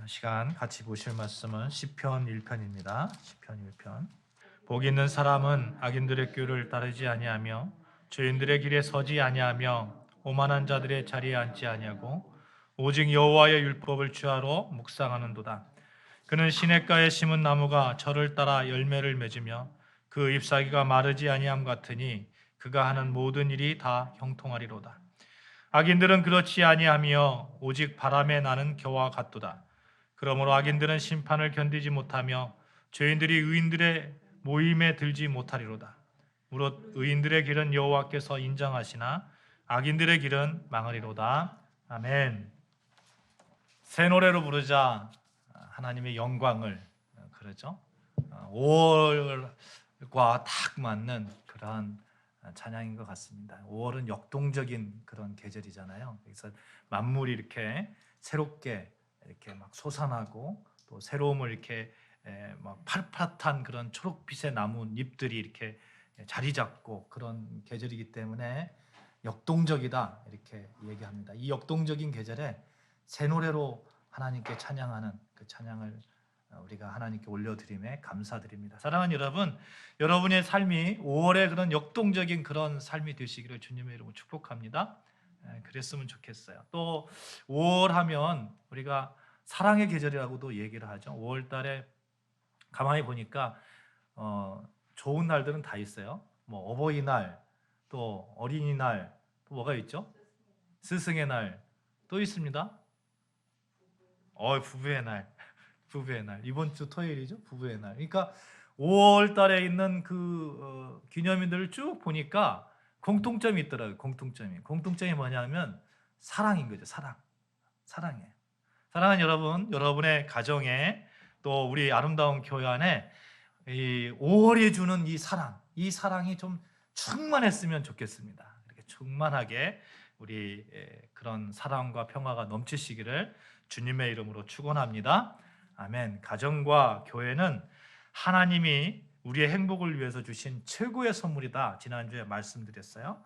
시간 같이 보실 말씀은 시편 1편입니다. 시편 1편. 복 있는 사람은 악인들의 꾀를 따르지 아니하며 죄인들의 길에 서지 아니하며 오만한 자들의 자리에 앉지 아니하고 오직 여호와의 율법을 주하로 묵상하는도다. 그는 시냇가에 심은 나무가 저를 따라 열매를 맺으며 그 잎사귀가 마르지 아니함 같으니 그가 하는 모든 일이 다 형통하리로다. 악인들은 그렇지 아니하며 오직 바람에 나는 겨와 같도다. 그러므로 악인들은 심판을 견디지 못하며 죄인들이 의인들의 모임에 들지 못하리로다. 무릇 의인들의 길은 여호와께서 인정하시나 악인들의 길은 망하리로다. 아멘. 새 노래로 부르자 하나님의 영광을 그러죠. 5월과 딱 맞는 그러한 찬양인 것 같습니다. 5월은 역동적인 그런 계절이잖아요. 그래서 만물이 이렇게 새롭게 이렇게 막 솟아나고 또 새로움을 이렇게 막 팥팥한 그런 초록빛의 나무 잎들이 이렇게 자리 잡고 그런 계절이기 때문에 역동적이다 이렇게 얘기합니다. 이 역동적인 계절에 새 노래로 하나님께 찬양하는 그 찬양을 우리가 하나님께 올려드림에 감사드립니다. 사랑하는 여러분, 여러분의 삶이 5월의 그런 역동적인 그런 삶이 되시기를 주님의 이름으로 축복합니다. 그랬으면 좋겠어요. 또 5월 하면 우리가 사랑의 계절이라고도 얘기를 하죠. 5월 달에 가만히 보니까 좋은 날들은 다 있어요. 뭐 어버이날, 또 어린이날, 또 뭐가 있죠? 스승의 날, 또 있습니다. 부부의 날. 부부의 날. 이번 주 토요일이죠. 부부의 날. 그러니까 5월 달에 있는 그 기념일들을 쭉 보니까 공통점이 있더라고요. 공통점이 뭐냐면 사랑인 거죠. 사랑이에요. 사랑하는 여러분, 여러분의 가정에 또 우리 아름다운 교회 안에 이 5월이 주는 이 사랑이 좀 충만했으면 좋겠습니다. 이렇게 충만하게 우리 그런 사랑과 평화가 넘치시기를 주님의 이름으로 축원합니다. 아멘. 가정과 교회는 하나님이 우리의 행복을 위해서 주신 최고의 선물이다. 지난주에 말씀드렸어요.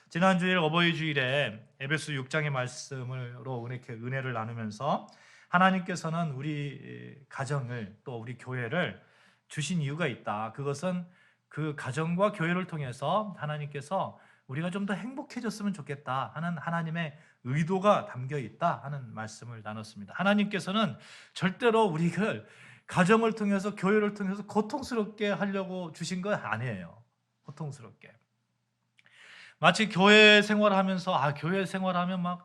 지난주일 어버이 주일에 에베소 6장의 말씀으로 이렇게 은혜를 나누면서 하나님께서는 우리 가정을 또 우리 교회를 주신 이유가 있다. 그것은 그 가정과 교회를 통해서 하나님께서 우리가 좀 더 행복해졌으면 좋겠다 하는 하나님의 의도가 담겨 있다 하는 말씀을 나눴습니다. 하나님께서는 절대로 우리를 가정을 통해서 교회를 통해서 고통스럽게 하려고 주신 건 아니에요. 고통스럽게. 마치 교회 생활하면서 교회 생활하면 막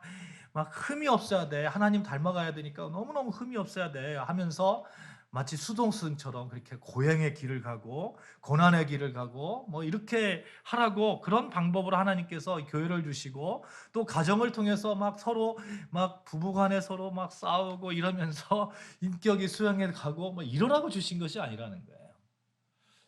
흠이 없어야 돼. 하나님 닮아가야 되니까 너무너무 흠이 없어야 돼 하면서 마치 수동승처럼 그렇게 고행의 길을 가고 고난의 길을 가고 뭐 이렇게 하라고 그런 방법으로 하나님께서 교회를 주시고 또 가정을 통해서 막 서로 막 부부간에 서로 막 싸우고 이러면서 인격이 수양해 가고 뭐 이러라고 주신 것이 아니라는 거예요.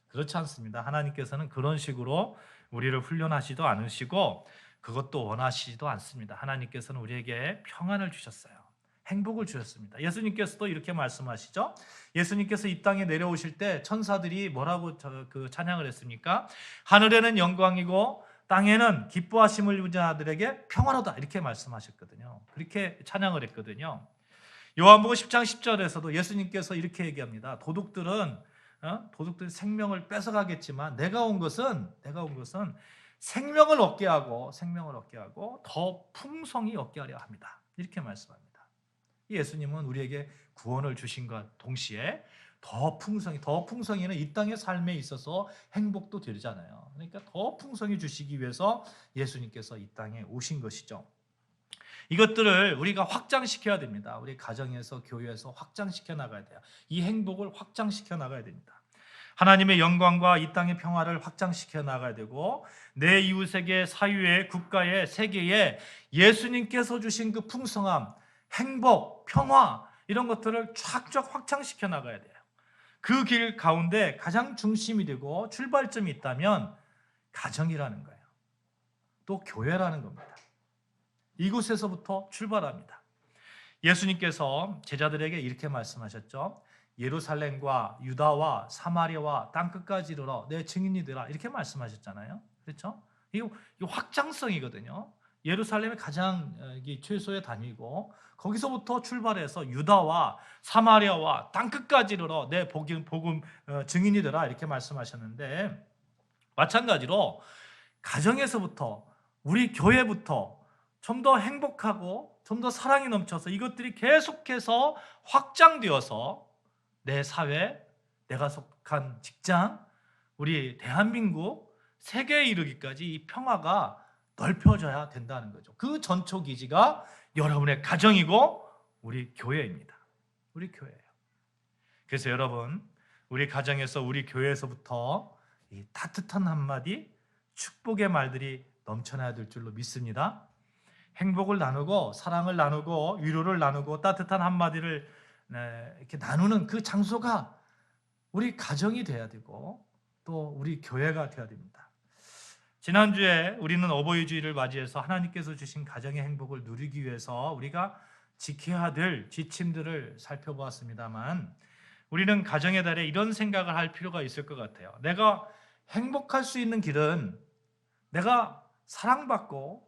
그렇지 않습니다. 하나님께서는 그런 식으로 우리를 훈련하시도 않으시고 그것도 원하시지도 않습니다. 하나님께서는 우리에게 평안을 주셨어요. 행복을 주셨습니다. 예수님께서도 이렇게 말씀하시죠. 예수님께서 이 땅에 내려오실 때 천사들이 뭐라고 찬양을 했습니까? 하늘에는 영광이고 땅에는 기뻐하심을 입은 자들에게 평화로다 이렇게 말씀하셨거든요. 그렇게 찬양을 했거든요. 요한복음 10장 10절에서도 예수님께서 이렇게 얘기합니다. 도둑들은 생명을 뺏어가겠지만 내가 온 것은 생명을 얻게 하고 더 풍성히 얻게 하려 합니다. 이렇게 말씀합니다. 예수님은 우리에게 구원을 주신 것 동시에 더 풍성히는 이 땅의 삶에 있어서 행복도 되잖아요. 그러니까 더 풍성히 주시기 위해서 예수님께서 이 땅에 오신 것이죠. 이것들을 우리가 확장시켜야 됩니다. 우리 가정에서 교회에서 확장시켜 나가야 돼요. 이 행복을 확장시켜 나가야 됩니다. 하나님의 영광과 이 땅의 평화를 확장시켜 나가야 되고 내 이웃에게 사유에 국가에 세계에 예수님께서 주신 그 풍성함, 행복, 평화 이런 것들을 쫙쫙 확장시켜 나가야 돼요. 그 길 가운데 가장 중심이 되고 출발점이 있다면 가정이라는 거예요. 또 교회라는 겁니다. 이곳에서부터 출발합니다. 예수님께서 제자들에게 이렇게 말씀하셨죠. 예루살렘과 유다와 사마리아와 땅끝까지 이르러 내 증인이 되라 이렇게 말씀하셨잖아요. 그렇죠? 이거 확장성이거든요. 예루살렘의 가장 최소의 단위고 거기서부터 출발해서 유다와 사마리아와 땅끝까지 이르러 내 복음 증인이 되라 이렇게 말씀하셨는데, 마찬가지로 가정에서부터 우리 교회부터 좀 더 행복하고 좀 더 사랑이 넘쳐서 이것들이 계속해서 확장되어서 내 사회, 내가 속한 직장, 우리 대한민국, 세계에 이르기까지 이 평화가 넓혀져야 된다는 거죠. 그 전초 기지가 여러분의 가정이고 우리 교회입니다. 우리 교회예요. 그래서 여러분, 우리 가정에서 우리 교회에서부터 이 따뜻한 한마디, 축복의 말들이 넘쳐나야 될 줄로 믿습니다. 행복을 나누고 사랑을 나누고 위로를 나누고 따뜻한 한마디를 이렇게 나누는 그 장소가 우리 가정이 돼야 되고 또 우리 교회가 되어야 됩니다. 지난주에 우리는 어버이주일을 맞이해서 하나님께서 주신 가정의 행복을 누리기 위해서 우리가 지켜야 될 지침들을 살펴보았습니다만, 우리는 가정의 달에 이런 생각을 할 필요가 있을 것 같아요. 내가 행복할 수 있는 길은 내가 사랑받고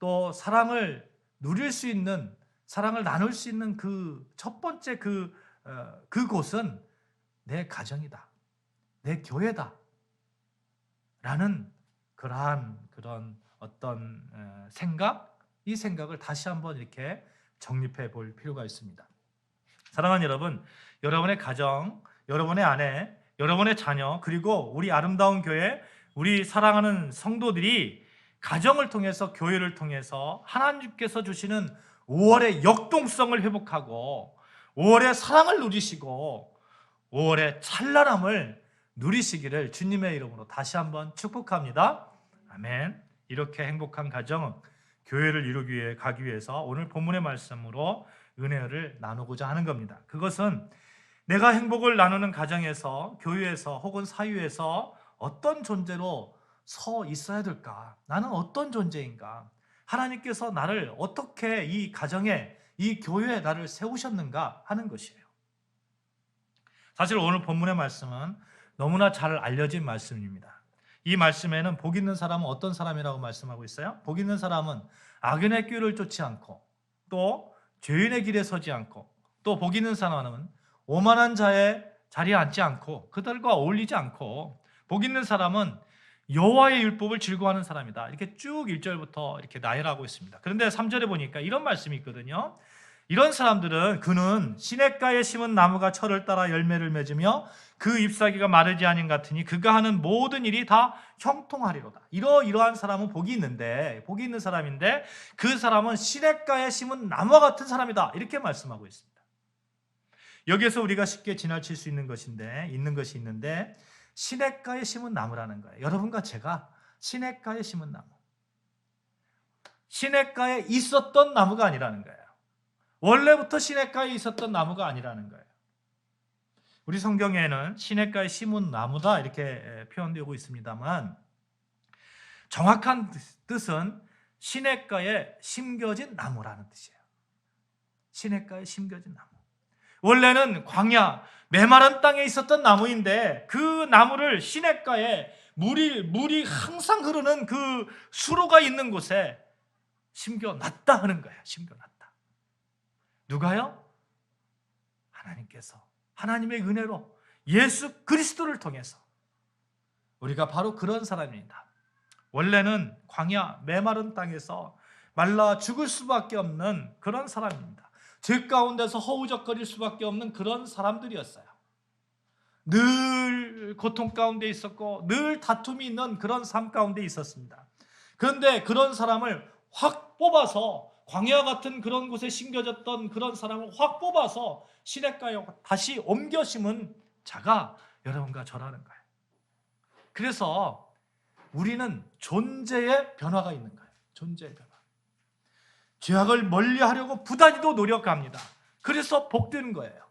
또 사랑을 누릴 수 있는, 사랑을 나눌 수 있는 그 첫 번째 그곳은 내 가정이다, 내 교회다 라는 그런 어떤 생각, 이 생각을 다시 한번 이렇게 정립해 볼 필요가 있습니다. 사랑하는 여러분, 여러분의 가정, 여러분의 아내, 여러분의 자녀, 그리고 우리 아름다운 교회, 우리 사랑하는 성도들이 가정을 통해서, 교회를 통해서 하나님께서 주시는 5월의 역동성을 회복하고 5월의 사랑을 누리시고 5월의 찬란함을 누리시기를 주님의 이름으로 다시 한번 축복합니다. 아멘. 이렇게 행복한 가정, 교회를 이루기 가기 위해서 오늘 본문의 말씀으로 은혜를 나누고자 하는 겁니다. 그것은 내가 행복을 나누는 가정에서, 교회에서 혹은 사유에서 어떤 존재로 서 있어야 될까? 나는 어떤 존재인가? 하나님께서 나를 어떻게 이 가정에, 이 교회에 나를 세우셨는가 하는 것이에요. 사실 오늘 본문의 말씀은 너무나 잘 알려진 말씀입니다. 이 말씀에는 복 있는 사람은 어떤 사람이라고 말씀하고 있어요? 복 있는 사람은 악인의 꾀를 쫓지 않고 또 죄인의 길에 서지 않고, 또 복 있는 사람은 오만한 자의 자리에 앉지 않고 그들과 어울리지 않고, 복 있는 사람은 여호와의 율법을 즐거워하는 사람이다. 이렇게 쭉 1절부터 이렇게 나열하고 있습니다. 그런데 3절에 보니까 이런 말씀이 있거든요. 이런 사람들은 그는 시냇가에 심은 나무가 철을 따라 열매를 맺으며 그 잎사귀가 마르지 아닌 같으니 그가 하는 모든 일이 다 형통하리로다. 이러한 사람은 복이 있는데, 복이 있는 사람인데 그 사람은 시냇가에 심은 나무와 같은 사람이다. 이렇게 말씀하고 있습니다. 여기에서 우리가 쉽게 지나칠 수 있는 것이 있는데 시냇가에 심은 나무라는 거예요. 여러분과 제가 시냇가에 심은 나무, 시냇가에 있었던 나무가 아니라는 거예요. 원래부터 시냇가에 있었던 나무가 아니라는 거예요. 우리 성경에는 시냇가에 심은 나무다 이렇게 표현되고 있습니다만, 정확한 뜻은 시냇가에 심겨진 나무라는 뜻이에요. 시냇가에 심겨진 나무. 원래는 광야, 메마른 땅에 있었던 나무인데 그 나무를 시냇가에 물이 항상 흐르는 그 수로가 있는 곳에 심겨놨다 하는 거예요. 심겨놨다. 누가요? 하나님께서, 하나님의 은혜로 예수 그리스도를 통해서 우리가 바로 그런 사람입니다. 원래는 광야, 메마른 땅에서 말라 죽을 수밖에 없는 그런 사람입니다. 죄 가운데서 허우적거릴 수밖에 없는 그런 사람들이었어요. 늘 고통 가운데 있었고 늘 다툼이 있는 그런 삶 가운데 있었습니다. 그런데 그런 사람을 확 뽑아서, 광야 같은 그런 곳에 심겨졌던 그런 사람을 확 뽑아서 시냇가에 다시 옮겨 심은 자가 여러분과 저라는 거예요. 그래서 우리는 존재의 변화가 있는 거예요. 존재의 변화. 죄악을 멀리하려고 부단히도 노력합니다. 그래서 복되는 거예요.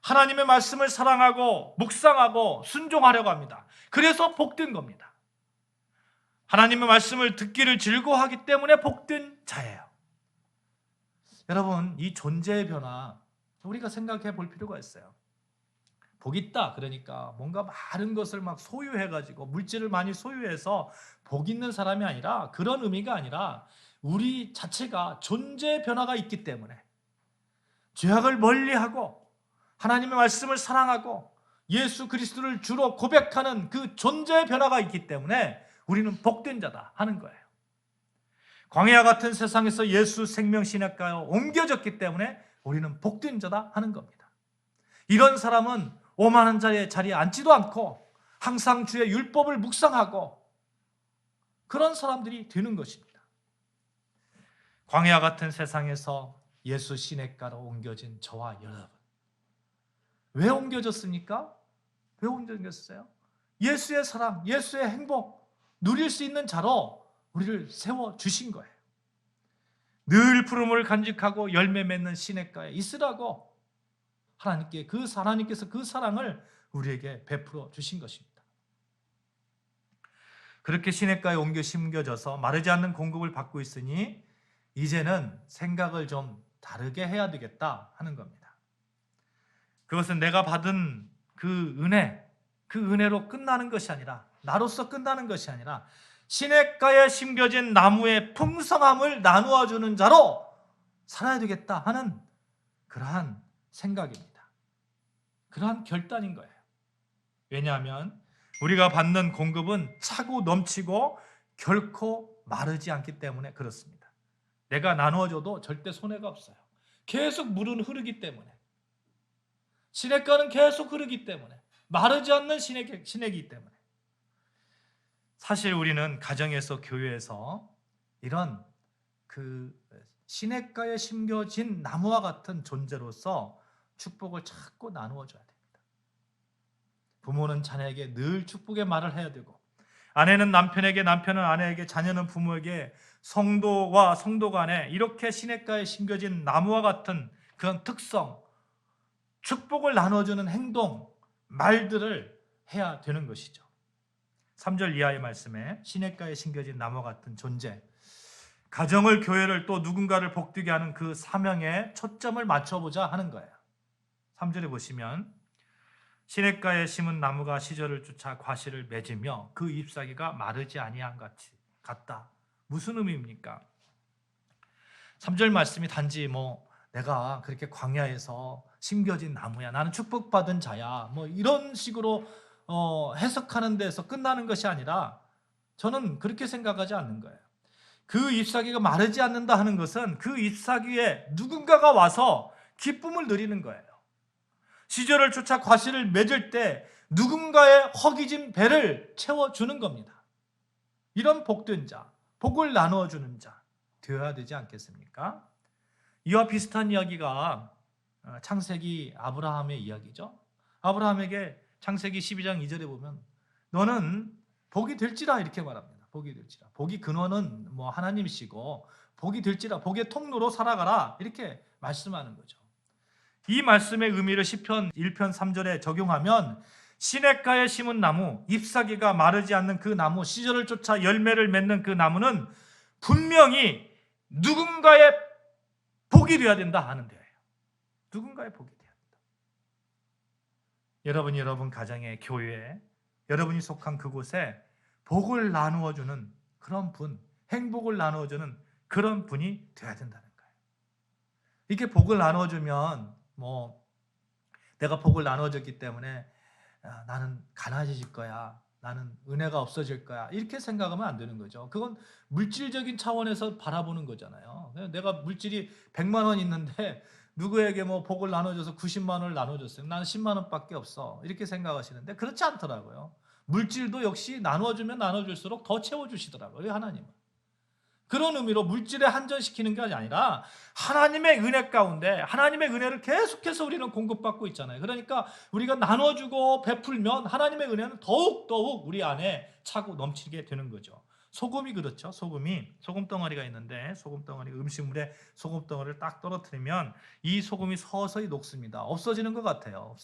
하나님의 말씀을 사랑하고 묵상하고 순종하려고 합니다. 그래서 복된 겁니다. 하나님의 말씀을 듣기를 즐거워하기 때문에 복된 자예요. 여러분, 이 존재의 변화 우리가 생각해 볼 필요가 있어요. 복 있다 그러니까 뭔가 많은 것을 막 소유해가지고 물질을 많이 소유해서 복 있는 사람이 아니라, 그런 의미가 아니라 우리 자체가 존재 변화가 있기 때문에 죄악을 멀리하고 하나님의 말씀을 사랑하고 예수 그리스도를 주로 고백하는 그 존재 변화가 있기 때문에 우리는 복된 자다 하는 거예요. 광야 같은 세상에서 예수 생명 시냇가로 옮겨졌기 때문에 우리는 복된 자다 하는 겁니다. 이런 사람은 오만한 자리에 앉지도 않고 항상 주의 율법을 묵상하고 그런 사람들이 되는 것입니다. 광야 같은 세상에서 예수 시냇가로 옮겨진 저와 여러분, 왜 옮겨졌습니까? 왜 옮겨졌어요? 예수의 사랑, 예수의 행복 누릴 수 있는 자로 우리를 세워주신 거예요. 늘 푸름을 간직하고 열매 맺는 시냇가에 있으라고 하나님께서 그 사랑을 우리에게 베풀어 주신 것입니다. 그렇게 시냇가에 옮겨 심겨져서 마르지 않는 공급을 받고 있으니 이제는 생각을 좀 다르게 해야 되겠다 하는 겁니다. 그것은 내가 받은 그 은혜로 끝나는 것이 아니라, 나로서 끝나는 것이 아니라 시냇가에 심겨진 나무의 풍성함을 나누어 주는 자로 살아야 되겠다 하는 그러한 생각입니다. 그러한 결단인 거예요. 왜냐하면 우리가 받는 공급은 차고 넘치고 결코 마르지 않기 때문에 그렇습니다. 내가 나누어줘도 절대 손해가 없어요. 계속 물은 흐르기 때문에, 시냇가는 계속 흐르기 때문에, 마르지 않는 시냇이기 때문에. 사실 우리는 가정에서, 교회에서 이런 그 시냇가에 심겨진 나무와 같은 존재로서 축복을 자꾸 나누어줘야 됩니다. 부모는 자녀에게 늘 축복의 말을 해야 되고, 아내는 남편에게, 남편은 아내에게, 자녀는 부모에게, 성도와 성도 간에 이렇게 시냇가에 심겨진 나무와 같은 그런 특성, 축복을 나눠주는 행동, 말들을 해야 되는 것이죠. 3절 이하의 말씀에 시냇가에 심겨진 나무와 같은 존재, 가정을, 교회를, 또 누군가를 복되게 하는 그 사명에 초점을 맞춰보자 하는 거예요. 3절에 보시면 시냇가에 심은 나무가 시절을 쫓아 과실을 맺으며 그 잎사귀가 마르지 아니한 같다. 무슨 의미입니까? 3절 말씀이 단지 내가 그렇게 광야에서 심겨진 나무야, 나는 축복받은 자야, 이런 식으로 해석하는 데서 끝나는 것이 아니라, 저는 그렇게 생각하지 않는 거예요. 그 잎사귀가 마르지 않는다 하는 것은 그 잎사귀에 누군가가 와서 기쁨을 누리는 거예요. 시절을 쫓아 과실을 맺을 때 누군가의 허기진 배를 채워주는 겁니다. 이런 복된 자, 복을 나누어주는 자 되어야 되지 않겠습니까? 이와 비슷한 이야기가 창세기 아브라함의 이야기죠. 아브라함에게 창세기 12장 2절에 보면 너는 복이 될지라 이렇게 말합니다. 복이 될지라. 복이 근원은 하나님이시고 복이 될지라, 복의 통로로 살아가라 이렇게 말씀하는 거죠. 이 말씀의 의미를 시편 1편 3절에 적용하면 시냇가에 심은 나무, 잎사귀가 마르지 않는 그 나무, 시절을 쫓아 열매를 맺는 그 나무는 분명히 누군가의 복이 되어야 된다 하는 데예요. 누군가의 복이 되어야 된다. 여러분 가정에, 교회에, 여러분이 속한 그곳에 복을 나누어주는 그런 분, 행복을 나누어주는 그런 분이 되어야 된다는 거예요. 이렇게 복을 나누어주면 내가 복을 나눠줬기 때문에 나는 가난해질 거야, 나는 은혜가 없어질 거야, 이렇게 생각하면 안 되는 거죠. 그건 물질적인 차원에서 바라보는 거잖아요. 내가 물질이 100만 원 있는데 누구에게 복을 나눠줘서 90만 원을 나눠줬어요. 나는 10만 원밖에 없어, 이렇게 생각하시는데 그렇지 않더라고요. 물질도 역시 나눠주면 나눠줄수록 더 채워주시더라고요, 하나님은. 그런 의미로 물질에 한전시키는 게 아니라 하나님의 은혜 가운데 하나님의 은혜를 계속해서 우리는 공급받고 있잖아요. 그러니까 우리가 나눠주고 베풀면 하나님의 은혜는 더욱 우리 안에 차고 넘치게 되는 거죠. 소금이 그렇죠. 소금덩어리가 있는데, 소금덩어리, 음식물에 소금덩어리를 딱 떨어뜨리면 이 소금이 서서히 녹습니다. 없어지는 것 같아요.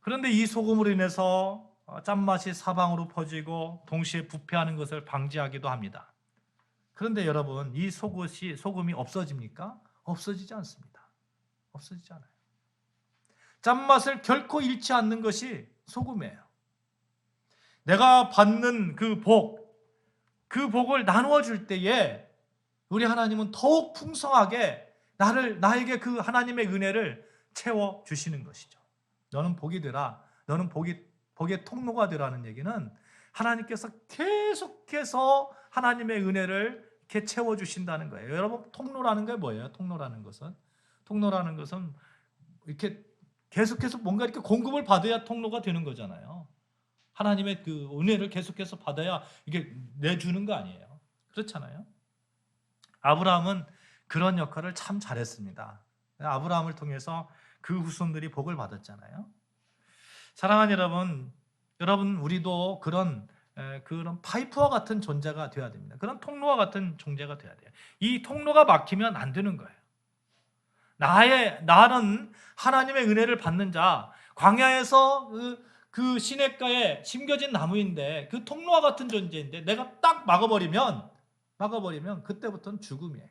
그런데 이 소금으로 인해서 짠맛이 사방으로 퍼지고 동시에 부패하는 것을 방지하기도 합니다. 그런데 여러분, 이 소금이 없어집니까? 없어지지 않습니다. 없어지지 않아요. 짠맛을 결코 잃지 않는 것이 소금이에요. 내가 받는 그 복, 그 복을 나누어 줄 때에 우리 하나님은 더욱 풍성하게 나에게 그 하나님의 은혜를 채워 주시는 것이죠. 너는 복이 되라. 너는 복의 통로가 되라는 얘기는 하나님께서 계속해서 하나님의 은혜를 이렇게 채워 주신다는 거예요. 여러분, 통로라는 게 뭐예요? 통로라는 것은 이렇게 계속해서 뭔가 이렇게 공급을 받아야 통로가 되는 거잖아요. 하나님의 그 은혜를 계속해서 받아야 이게 내주는 거 아니에요. 그렇잖아요. 아브라함은 그런 역할을 참 잘했습니다. 아브라함을 통해서 그 후손들이 복을 받았잖아요. 사랑하는 여러분 우리도 그런 파이프와 같은 존재가 되어야 됩니다. 그런 통로와 같은 존재가 되어야 돼요. 이 통로가 막히면 안 되는 거예요. 나는 하나님의 은혜를 받는 자, 광야에서 그 시냇가에 심겨진 나무인데 그 통로와 같은 존재인데 내가 딱 막아버리면 그때부터는 죽음이에요.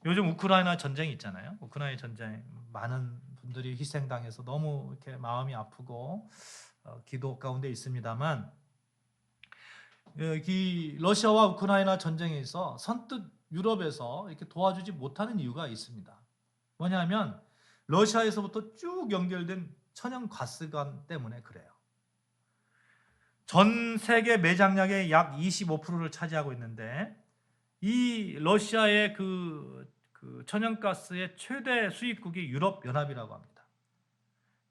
요즘 우크라이나 전쟁이 있잖아요. 우크라이나 전쟁 많은 분들이 희생당해서 너무 이렇게 마음이 아프고 기도 가운데 있습니다만, 이 러시아와 우크라이나 전쟁에서 선뜻 유럽에서 이렇게 도와주지 못하는 이유가 있습니다. 뭐냐면 러시아에서부터 쭉 연결된 천연 가스관 때문에 그래요. 전 세계 매장량의 약 25%를 차지하고 있는데 이 러시아의 그 천연가스의 최대 수입국이 유럽연합이라고 합니다.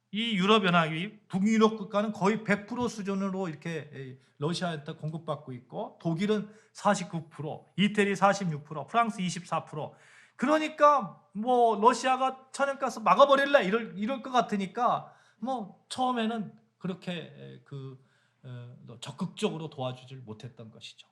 이 유럽연합이 북유럽 국가는 거의 100% 수준으로 이렇게 러시아한테 공급받고 있고, 독일은 49%, 이태리 46%, 프랑스 24%. 그러니까 뭐 러시아가 천연가스 막아버릴래 이럴 것 같으니까 뭐 처음에는 그렇게 적극적으로 도와주질 못했던 것이죠.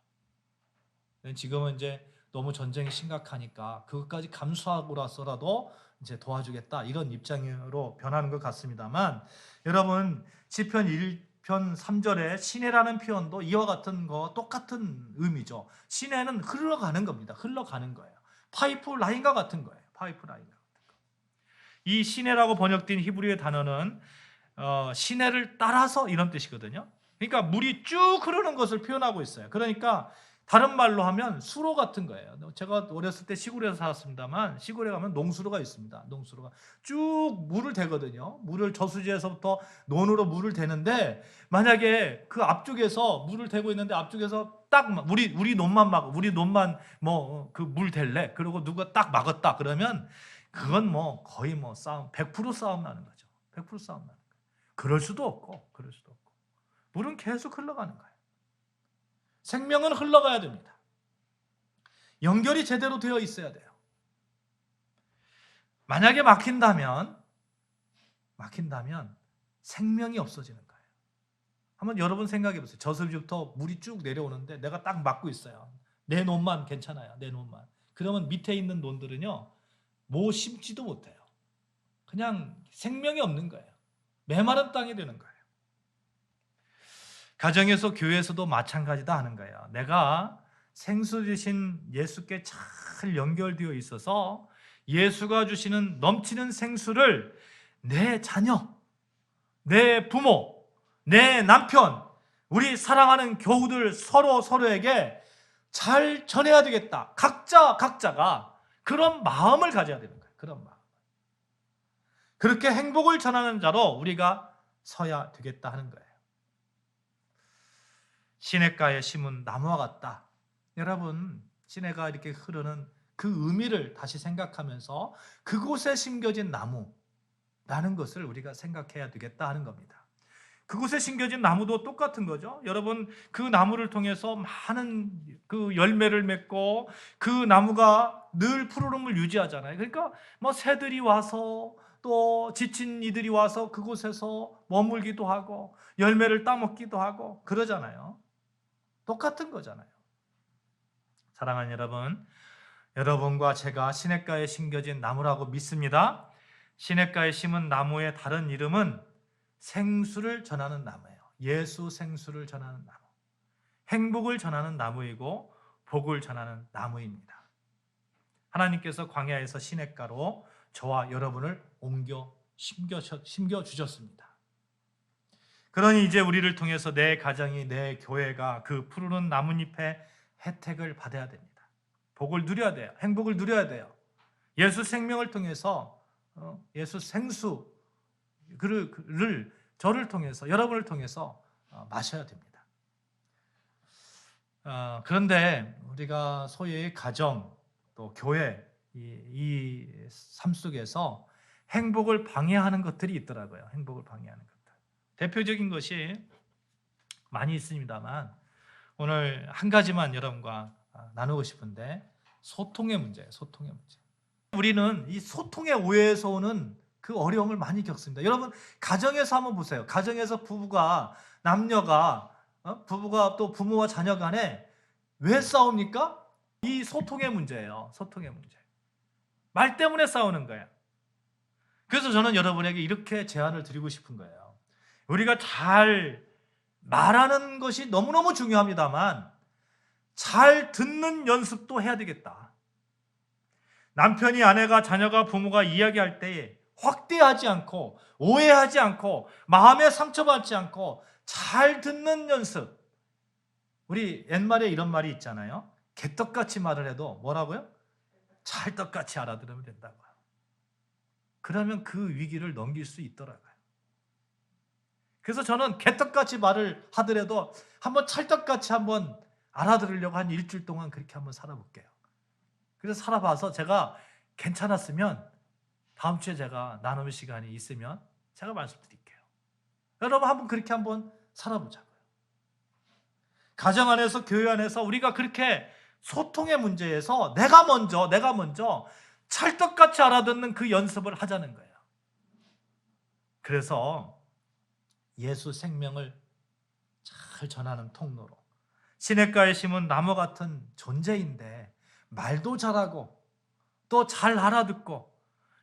지금은 이제 너무 전쟁이 심각하니까 그것까지 감수하고라서라도 이제 도와주겠다 이런 입장으로 변하는 것 같습니다만, 여러분 시편 1편 3절에 시내라는 표현도 이와 같은 거 똑같은 의미죠. 시내는 흘러가는 겁니다. 흘러가는 거예요. 파이프라인과 같은 거예요. 파이프라인과 같은 거. 이 시내라고 번역된 히브리어 단어는 시내를 따라서 이런 뜻이거든요. 그러니까 물이 쭉 흐르는 것을 표현하고 있어요. 그러니까 다른 말로 하면 수로 같은 거예요. 제가 어렸을 때 시골에서 살았습니다만, 시골에 가면 농수로가 있습니다. 농수로가 쭉 물을 대거든요. 물을 저수지에서부터 논으로 물을 대는데, 만약에 그 앞쪽에서 물을 대고 있는데 앞쪽에서 딱 우리 논만 뭐 그 물 댈래. 그리고 누가 딱 막았다 그러면 그건 뭐 거의 뭐 싸움 100% 싸움 나는 거죠. 100% 싸움 나는 거예요. 그럴 수도 없고 물은 계속 흘러가는 거예요. 생명은 흘러가야 됩니다. 연결이 제대로 되어 있어야 돼요. 만약에 막힌다면 생명이 없어지는 거예요. 한번 여러분 생각해 보세요. 저수지부터 물이 쭉 내려오는데 내가 딱 막고 있어요. 내 논만 괜찮아요. 내 논만. 그러면 밑에 있는 논들은요, 뭐 심지도 못해요. 그냥 생명이 없는 거예요. 메마른 땅이 되는 거예요. 가정에서 교회에서도 마찬가지다 하는 거예요. 내가 생수 되신 예수께 잘 연결되어 있어서 예수가 주시는 넘치는 생수를 내 자녀, 내 부모, 내 남편, 우리 사랑하는 교우들 서로에게 잘 전해야 되겠다. 각자가 그런 마음을 가져야 되는 거예요. 그런 마음. 그렇게 행복을 전하는 자로 우리가 서야 되겠다 하는 거예요. 시냇가에 심은 나무와 같다. 여러분, 시내가 이렇게 흐르는 그 의미를 다시 생각하면서 그곳에 심겨진 나무라는 것을 우리가 생각해야 되겠다 하는 겁니다. 그곳에 심겨진 나무도 똑같은 거죠. 여러분, 그 나무를 통해서 많은 그 열매를 맺고 그 나무가 늘 푸르름을 유지하잖아요. 그러니까 뭐 새들이 와서 또 지친 이들이 와서 그곳에서 머물기도 하고 열매를 따먹기도 하고 그러잖아요. 똑같은 거잖아요. 사랑하는 여러분과 제가 시냇가에 심겨진 나무라고 믿습니다. 시냇가에 심은 나무의 다른 이름은 생수를 전하는 나무예요. 예수 생수를 전하는 나무. 행복을 전하는 나무이고 복을 전하는 나무입니다. 하나님께서 광야에서 시냇가로 저와 여러분을 옮겨 심겨 주셨습니다. 그러니 이제 우리를 통해서 내 가정이, 내 교회가 그 푸르른 나뭇잎의 혜택을 받아야 됩니다. 복을 누려야 돼요. 행복을 누려야 돼요. 예수 생명을 통해서 예수 생수를 저를 통해서, 여러분을 통해서 마셔야 됩니다. 그런데 우리가 소위 가정 또 교회 이 삶 속에서 행복을 방해하는 것들이 있더라고요. 행복을 방해하는 것들. 대표적인 것이 많이 있습니다만 오늘 한 가지만 여러분과 나누고 싶은데 소통의 문제예요. 소통의 문제. 우리는 이 소통의 오해에서 오는 그 어려움을 많이 겪습니다. 여러분 가정에서 한번 보세요. 가정에서 부부가 또 부모와 자녀 간에 왜 싸웁니까? 이 소통의 문제예요. 소통의 문제. 말 때문에 싸우는 거예요. 그래서 저는 여러분에게 이렇게 제안을 드리고 싶은 거예요. 우리가 잘 말하는 것이 너무너무 중요합니다만 잘 듣는 연습도 해야 되겠다. 남편이, 아내가, 자녀가, 부모가 이야기할 때에 확대하지 않고 오해하지 않고 마음에 상처받지 않고 잘 듣는 연습. 우리 옛말에 이런 말이 있잖아요. 개떡같이 말을 해도 뭐라고요? 찰떡같이 알아들으면 된다고요. 그러면 그 위기를 넘길 수 있더라고요. 그래서 저는 개떡같이 말을 하더라도 한번 찰떡같이 한번 알아들으려고 한 일주일 동안 그렇게 한번 살아볼게요. 그래서 살아봐서 제가 괜찮았으면 다음 주에 제가 나눔의 시간이 있으면 제가 말씀드릴게요. 여러분 한번 그렇게 한번 살아보자고요. 가정 안에서, 교회 안에서 우리가 그렇게 소통의 문제에서 내가 먼저 찰떡같이 알아듣는 그 연습을 하자는 거예요. 그래서 예수 생명을 잘 전하는 통로로 시냇가에 심은 나무 같은 존재인데 말도 잘하고 또 잘 알아듣고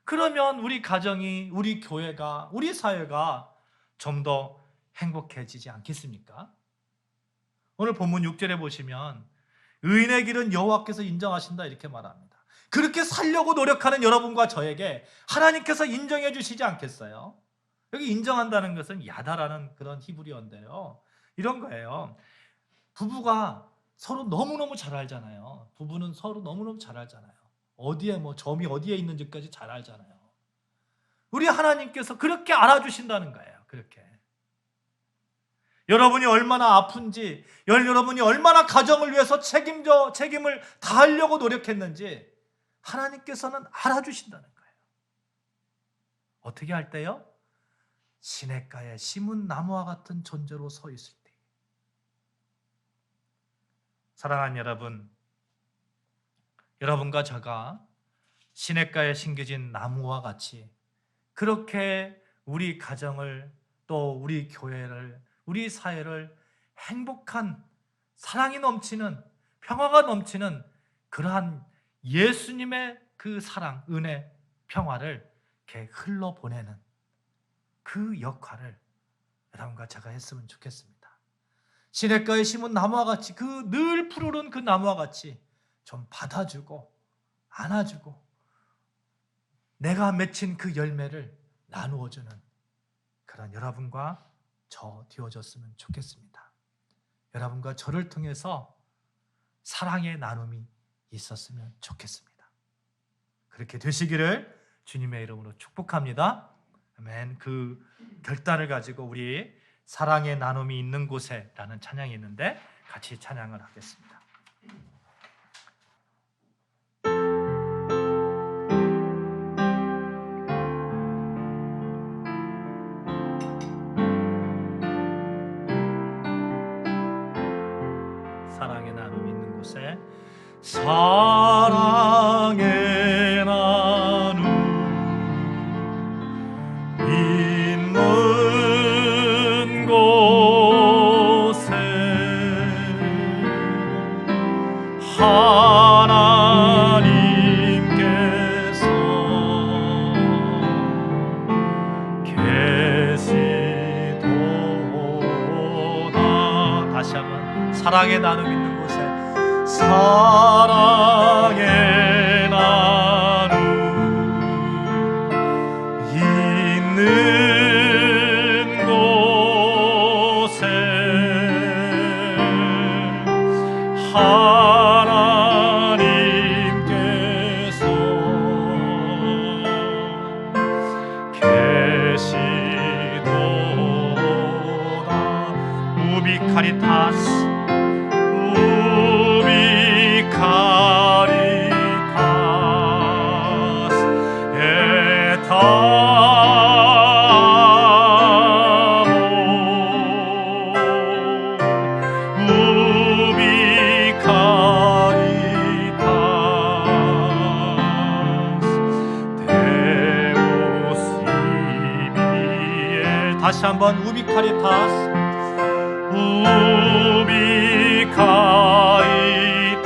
그러면 우리 가정이, 우리 교회가, 우리 사회가 좀 더 행복해지지 않겠습니까? 오늘 본문 6절에 보시면 의인의 길은 여호와께서 인정하신다 이렇게 말합니다. 그렇게 살려고 노력하는 여러분과 저에게 하나님께서 인정해 주시지 않겠어요? 여기 인정한다는 것은 야다라는 그런 히브리어인데요. 이런 거예요. 부부가 서로 너무너무 잘 알잖아요. 부부는 서로 너무너무 잘 알잖아요. 어디에 점이 어디에 있는지까지 잘 알잖아요. 우리 하나님께서 그렇게 알아주신다는 거예요. 그렇게. 여러분이 얼마나 아픈지, 여러분이 얼마나 가정을 위해서 책임을 다하려고 노력했는지 하나님께서는 알아주신다는 거예요. 어떻게 할 때요? 시냇가에 심은 나무와 같은 존재로 서 있을 때. 사랑하는 여러분, 여러분과 제가 시냇가에 심겨진 나무와 같이 그렇게 우리 가정을 또 우리 교회를 우리 사회를 행복한 사랑이 넘치는 평화가 넘치는 그러한 예수님의 그 사랑, 은혜, 평화를 이렇게 흘러보내는 그 역할을 여러분과 제가 했으면 좋겠습니다. 시냇가에 심은 나무와 같이 그 늘 푸르른 그 나무와 같이 좀 받아주고 안아주고 내가 맺힌 그 열매를 나누어주는 그런 여러분과 저 되어졌으면 좋겠습니다. 여러분과 저를 통해서 사랑의 나눔이 있었으면 좋겠습니다. 그렇게 되시기를 주님의 이름으로 축복합니다. 아멘. 그 결단을 가지고 우리 사랑의 나눔이 있는 곳에 라는 찬양이 있는데 같이 찬양을 하겠습니다. 사랑의 나눔이 있는 곳에 사랑의 나눔 있는 곳에 하나님께서 계시도다. 다시 한번 사랑의 나눔 있는 곳에 사랑의 나눔 있는 곳에 카리타스 우비 카리타스 에타모 우비 카리타스 데우스 이비에 다시 한번 우비 카리타스 우비 카리타스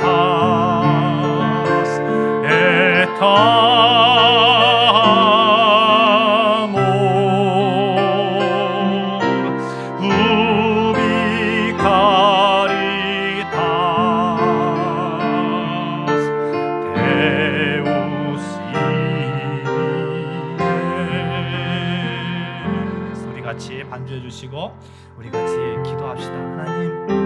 에타모 우비 카리타스 데우스 이비에스. 우리 같이 반주해 주시고 우리 같이 기도합시다. 하나님